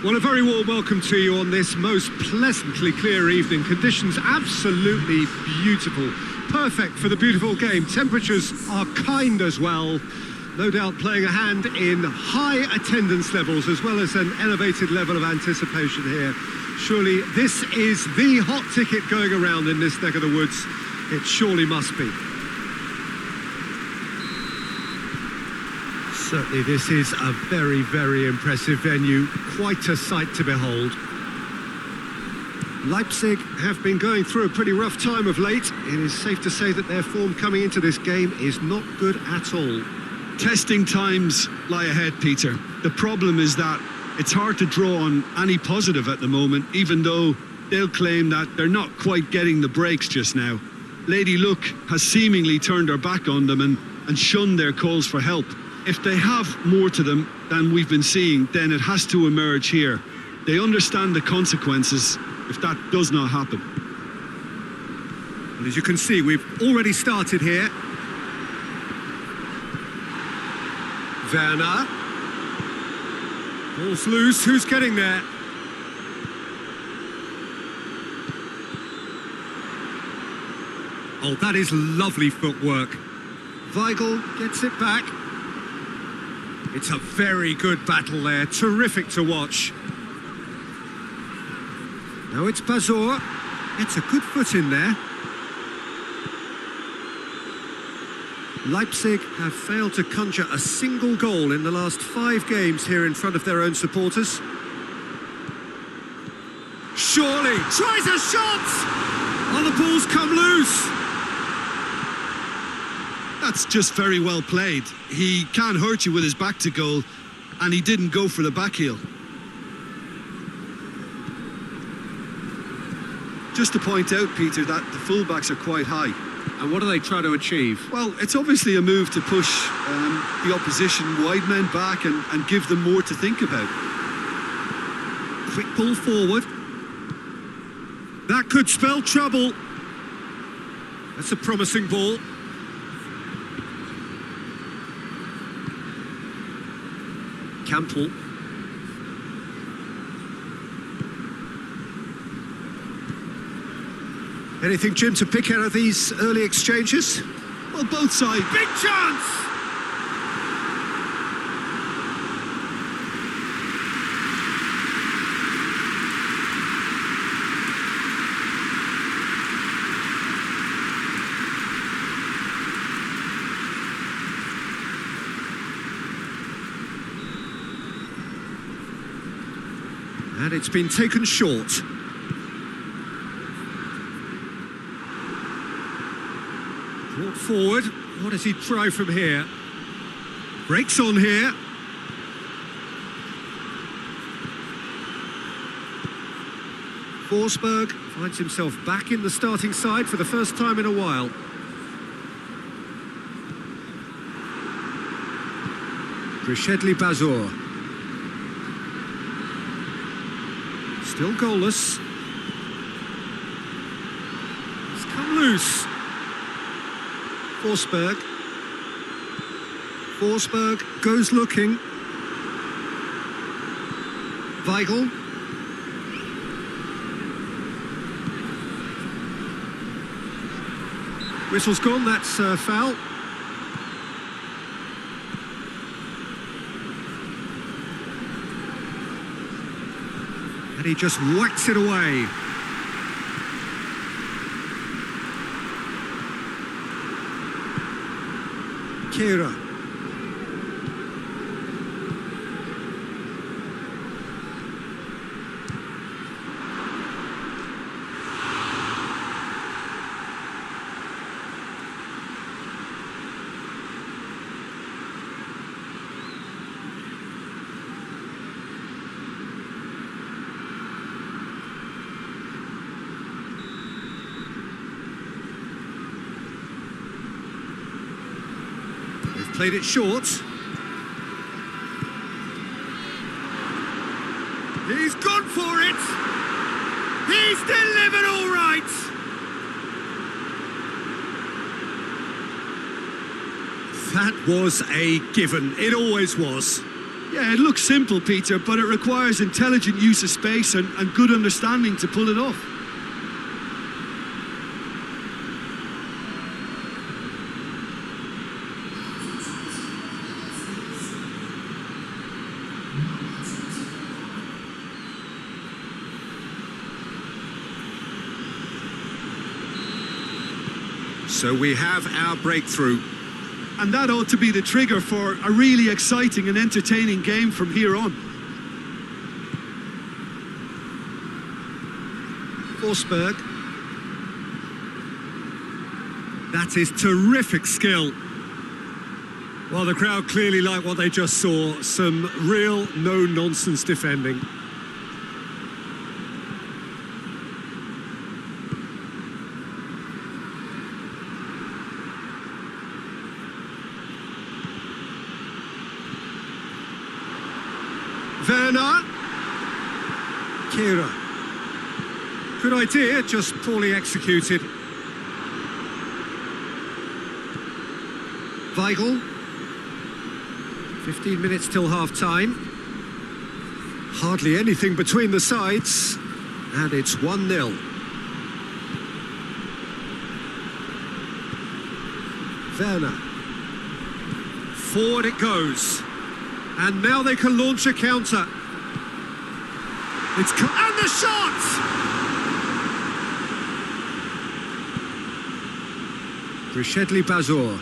Well, a very warm welcome to you on this most pleasantly clear evening. Conditions absolutely beautiful. Perfect for the beautiful game. Temperatures are kind as well. No doubt playing a hand in high attendance levels as well as an elevated level of anticipation here. Surely this is the hot ticket going around in this neck of the woods. It surely must be. Certainly this is a very, very impressive venue. Quite a sight to behold. Leipzig have been going through a pretty rough time of late. It is safe to say that their form coming into this game is not good at all. Testing times lie ahead, Peter. The problem is that it's hard to draw on any positive at the moment, even though they'll claim that they're not quite getting the breaks just now. Lady Luck has seemingly turned her back on them and shunned their calls for help. If they have more to them than we've been seeing, then it has to emerge here. They understand the consequences if that does not happen. And as you can see, we've already started here. Werner. Ball's loose, who's getting there? Oh, that is lovely footwork. Weigl gets it back. It's a very good battle there, terrific to watch. Now it's Bazor, gets a good foot in there. Leipzig have failed to conjure a single goal in the last 5 games here in front of their own supporters. Surely, tries a shot! Oh, the ball's come loose! That's just very well played. He can't hurt you with his back to goal, and he didn't go for the back heel. Just to point out, Peter, that the fullbacks are quite high. And what are they trying to achieve? Well, it's obviously a move to push the opposition wide men back and give them more to think about. Quick ball forward. That could spell trouble. That's a promising ball. Campbell. Anything, Jim, to pick out of these early exchanges? Well, both sides. Big chance! And it's been taken short. Brought forward. What does he try from here? Breaks on here. Forsberg finds himself back in the starting side for the first time in a while. Reshaped Bazor. Still goalless. It's come loose. Forsberg. Forsberg goes looking. Weigl. Whistle's gone, that's foul. And he just whacks it away. Kaiser. Played it short. He's gone for it! He's delivered all right! That was a given. It always was. Yeah, it looks simple, Peter, but it requires intelligent use of space and good understanding to pull it off. So we have our breakthrough. And that ought to be the trigger for a really exciting and entertaining game from here on. Forsberg. That is terrific skill. Well, the crowd clearly like what they just saw. Some real no-nonsense defending. Werner. Kira. Good idea, just poorly executed. Weigl. 15 minutes till half-time. Hardly anything between the sides. And it's 1-0. Werner. Forward it goes. And now they can launch a counter. And the shot! Reshaped Bazor.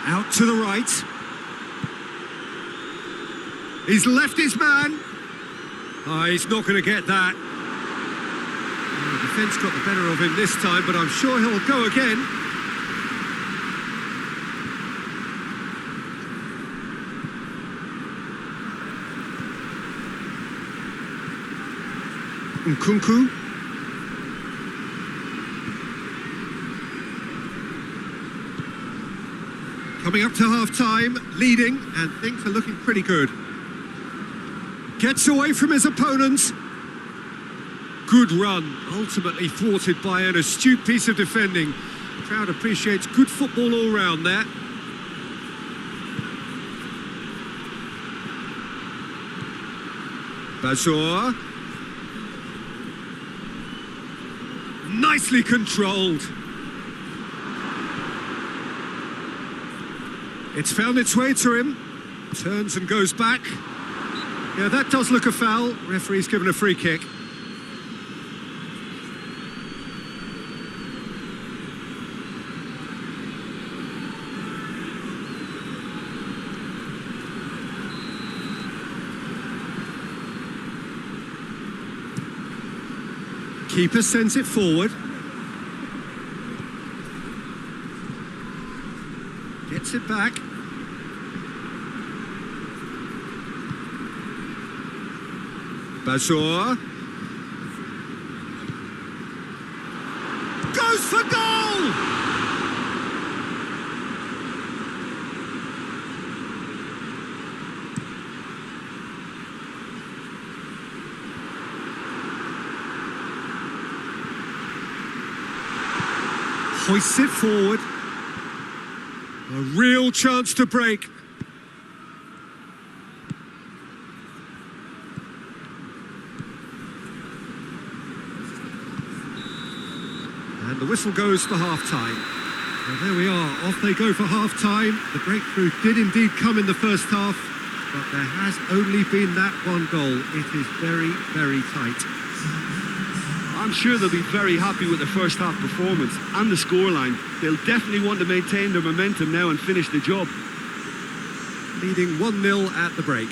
Out to the right. He's left his man. Oh, he's not going to get that. The defence got the better of him this time, but I'm sure he'll go again. Nkunku. Coming up to half-time, leading, and things are looking pretty good. Gets away from his opponents. Good run, ultimately thwarted by an astute piece of defending. The crowd appreciates good football all round there. Bazor. Nicely controlled. It's found its way to him. Turns and goes back. Yeah, that does look a foul. Referee's given a free kick. Keeper sends it forward. Gets it back. Bazor. Goes for goal! Hoists it forward. A real chance to break. And the whistle goes for half-time. Well, there we are, off they go for half-time. The breakthrough did indeed come in the first half, but there has only been that one goal. It is very, very tight. I'm sure they'll be very happy with the first half performance and the scoreline. They'll definitely want to maintain their momentum now and finish the job. Leading 1-0 at the break.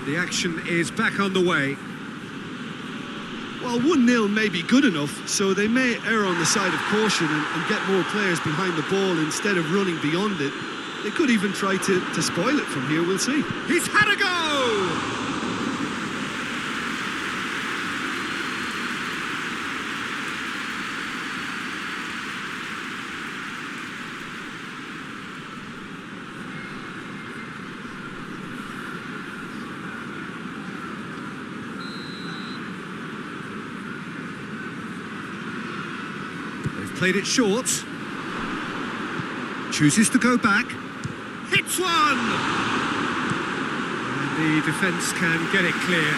The action is back on the way. Well, 1-0 may be good enough, so they may err on the side of caution and get more players behind the ball instead of running beyond it. They could even try to spoil it from here, we'll see. He's had a go! They've played it short. Chooses to go back. Hits one! And the defence can get it clear.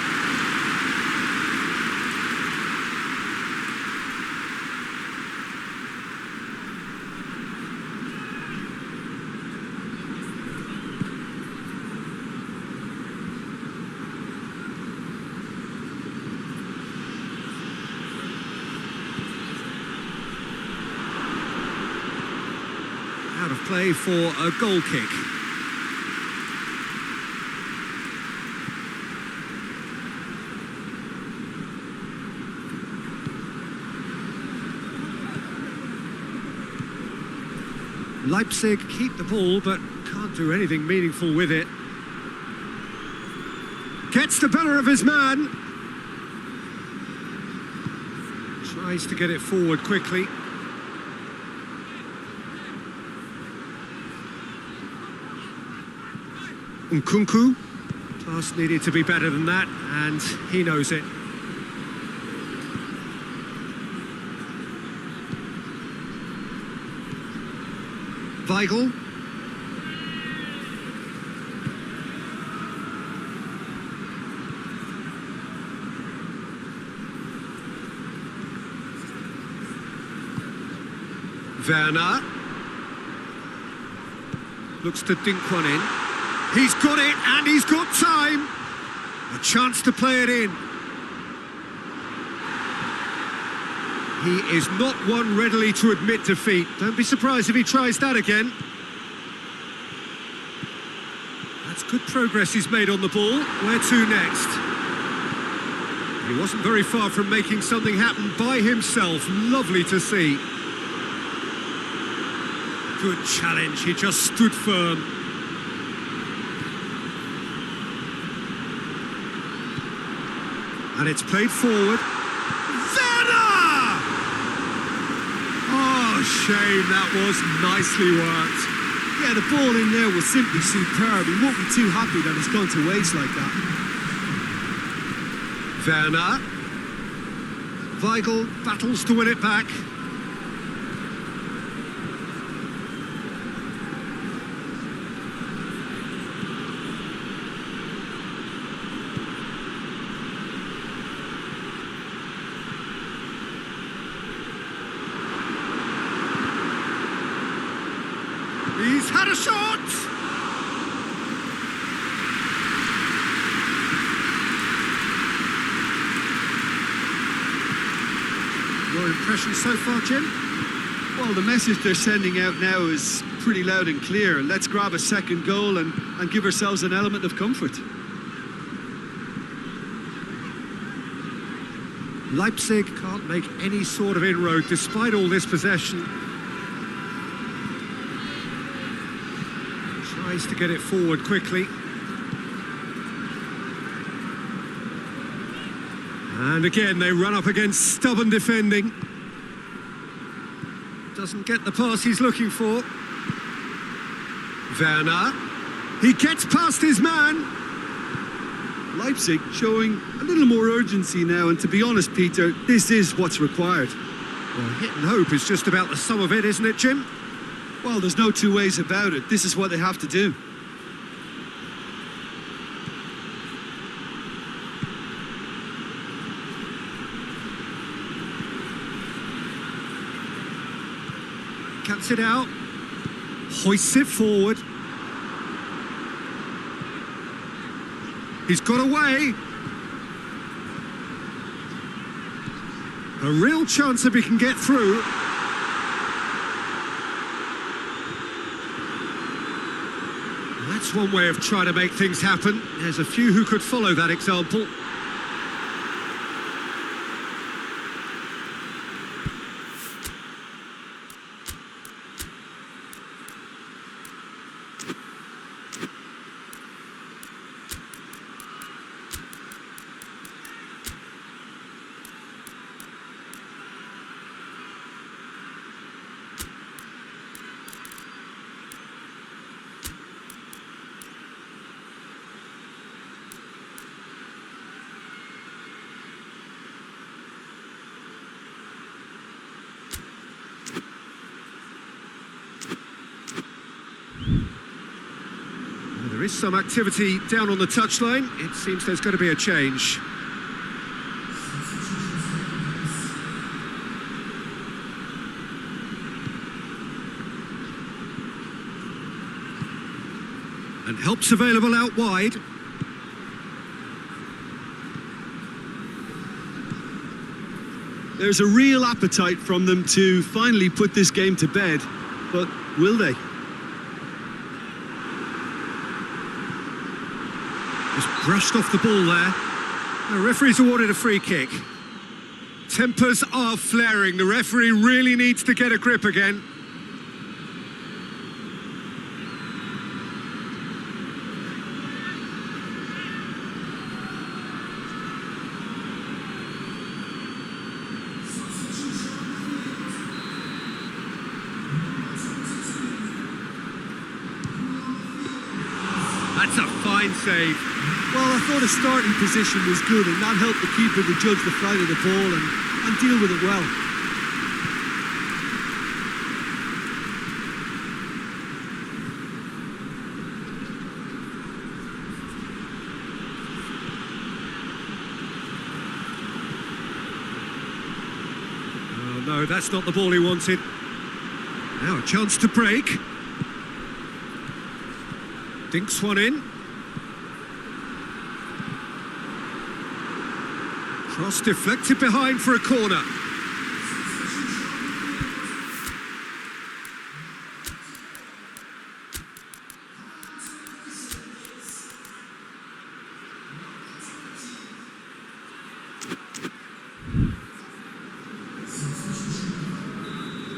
Out of play for a goal kick. Leipzig keep the ball, but can't do anything meaningful with it. Gets the better of his man. Tries to get it forward quickly. Nkunku. Pass needed to be better than that, and he knows it. Weigl. Werner. Looks to dink one in. He's got it, and he's got time. A chance to play it in. He is not one readily to admit defeat. Don't be surprised if he tries that again. That's good progress he's made on the ball. Where to next? He wasn't very far from making something happen by himself. Lovely to see. Good challenge. He just stood firm. And it's played forward. Werner! Oh, shame, that was nicely worked. Yeah, the ball in there was simply superb. He won't be too happy that it's gone to waste like that. Werner. Weigl battles to win it back. He's had a shot! Your impression so far, Jim? Well, the message they're sending out now is pretty loud and clear. Let's grab a second goal and give ourselves an element of comfort. Leipzig can't make any sort of inroad despite all this possession. Tries to get it forward quickly. And again, they run up against stubborn defending. Doesn't get the pass he's looking for. Werner. He gets past his man. Leipzig showing a little more urgency now, and to be honest, Peter, this is what's required. Well, hit and hope is just about the sum of it, isn't it, Jim? Well, there's no two ways about it. This is what they have to do. Cuts it out. Hoists it forward. He's got away. A real chance if he can get through. That's one way of trying to make things happen. There's a few who could follow that example. There is some activity down on the touchline. It seems there's going to be a change. And help's available out wide. There's a real appetite from them to finally put this game to bed, but will they? Just brushed off the ball there. The referee's awarded a free kick. Tempers are flaring. The referee really needs to get a grip again. That's a fine save. Well, I thought his starting position was good, and that helped the keeper to judge the flight of the ball and deal with it well. Oh, no, that's not the ball he wanted. Now a chance to break. Dinks one in. Cross deflected behind for a corner.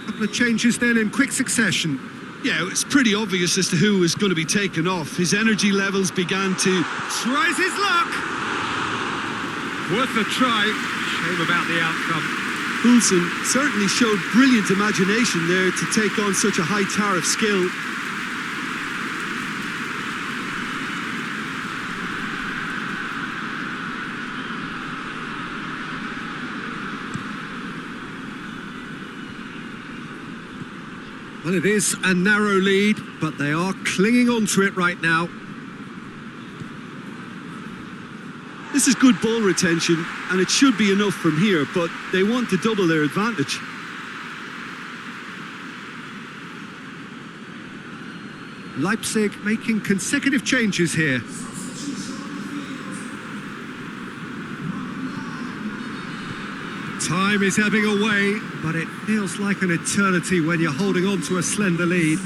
Couple of changes then in quick succession. Yeah, it's pretty obvious as to who was going to be taken off. His energy levels began to... Tries his luck. Worth a try. Shame about the outcome. Poulsen certainly showed brilliant imagination there to take on such a high tower of skill. Well, it is a narrow lead, but they are clinging on to it right now. This is good ball retention, and it should be enough from here, but they want to double their advantage. Leipzig making consecutive changes here. Time is ebbing away, but it feels like an eternity when you're holding on to a slender lead.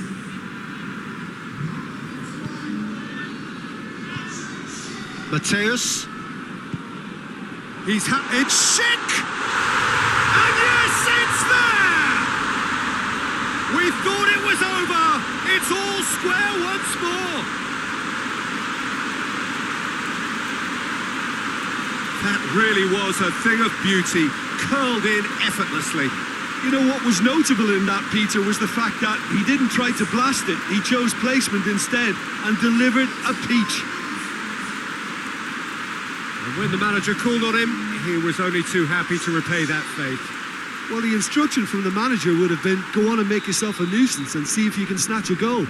Matthäus. It's Schick! And yes, it's there! We thought it was over. It's all square once more. That really was a thing of beauty, curled in effortlessly. You know what was notable in that, Peter, was the fact that he didn't try to blast it. He chose placement instead and delivered a peach. And when the manager called on him, he was only too happy to repay that faith. Well, the instruction from the manager would have been, go on and make yourself a nuisance and see if you can snatch a goal.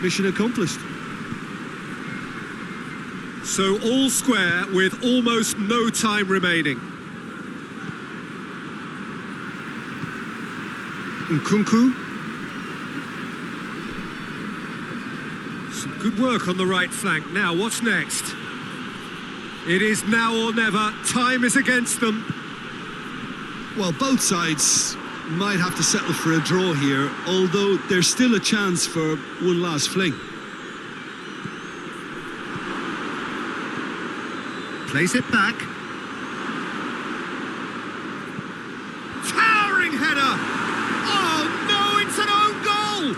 Mission accomplished. So all square with almost no time remaining. Nkunku. Some good work on the right flank. Now, what's next? It is now or never. Time is against them. Well, both sides might have to settle for a draw here, although there's still a chance for one last fling. Plays it back. Towering header! Oh no, it's an own goal!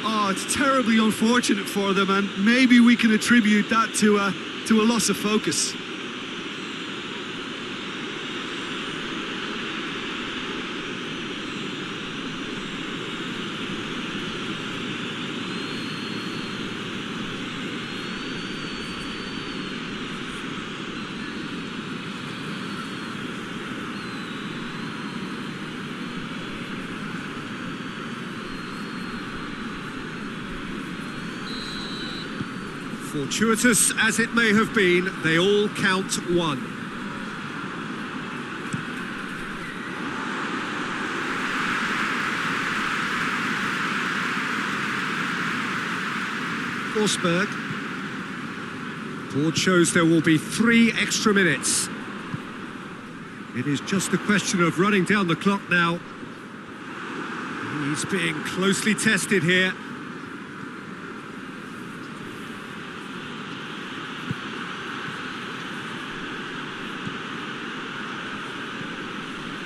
Oh, it's terribly unfortunate for them, and maybe we can attribute that to a loss of focus. Fortuitous as it may have been, they all count one. Forsberg. Board shows there will be 3 extra minutes. It is just a question of running down the clock now. He's being closely tested here.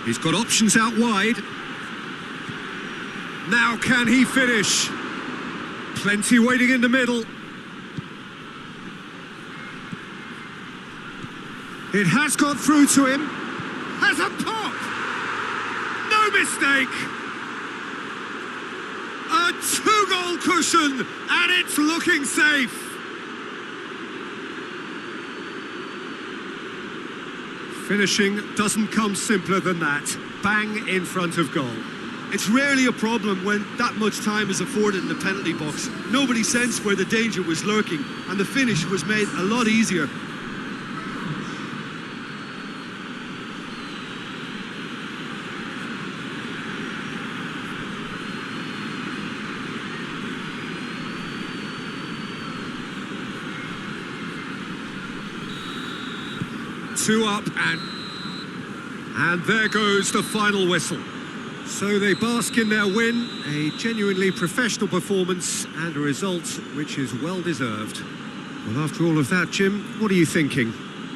He's got options out wide. Now can he finish? Plenty waiting in the middle. It has got through to him. Has a pop! No mistake! A 2-goal cushion, and it's looking safe. Finishing doesn't come simpler than that. Bang in front of goal. It's rarely a problem when that much time is afforded in the penalty box. Nobody sensed where the danger was lurking, and the finish was made a lot easier. Two up, and there goes the final whistle. So they bask in their win, a genuinely professional performance and a result which is well deserved. Well, after all of that, Jim, what are you thinking?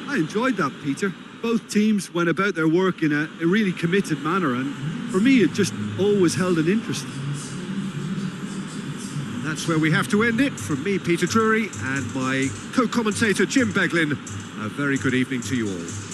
I enjoyed that, Peter. Both teams went about their work in a really committed manner, and for me it just always held an interest. That's where we have to end it. From me, Peter Drury, and my co-commentator, Jim Beglin, a very good evening to you all.